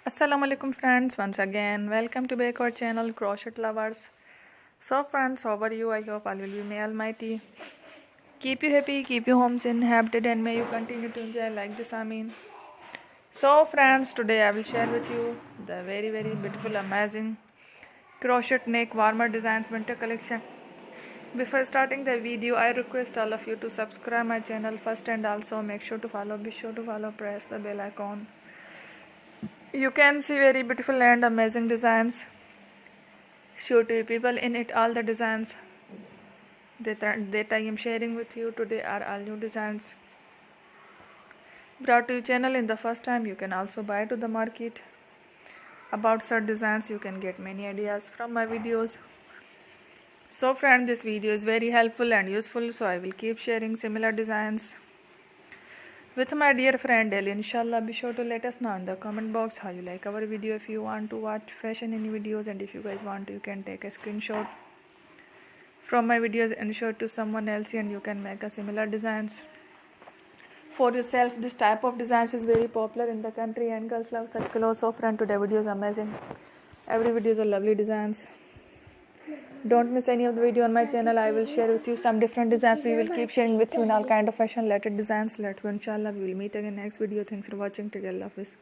Assalamu alaikum friends, once again welcome to back our channel Crochet Lovers. So friends, how are you? I hope all will be may almighty keep you happy, keep you homes in happy, and may you continue to enjoy like this. So friends, today I will share with you the very beautiful amazing crochet neck warmer designs winter collection. Before starting the video, I request all of you to subscribe my channel first, and also be sure to follow, press the bell icon. You can see very beautiful and amazing designs. Show to you people in it. All the designs that I am sharing with you today are all new designs brought to your channel in the first time. You can also buy to the market about such designs. You can get many ideas from my videos. So friends, this video is very helpful and useful, so I will keep sharing similar designs with my dear friend daily, inshallah. Be sure to let us know in the comment box how you like our video. If you want to watch fashion in videos, and if you guys want to, you can take a screenshot from my videos and show it to someone else, and you can make a similar designs for yourself. This type of designs is very popular in the country and girls love such clothes. So friend, today video is amazing. Every video is a lovely designs. Don't miss any of the video on my channel. I will share with you some different designs. We will keep sharing with you in all kind of fashion related designs. Let's go, inshallah. We will meet again next video. Thanks for watching. Take care. Allah Hafiz.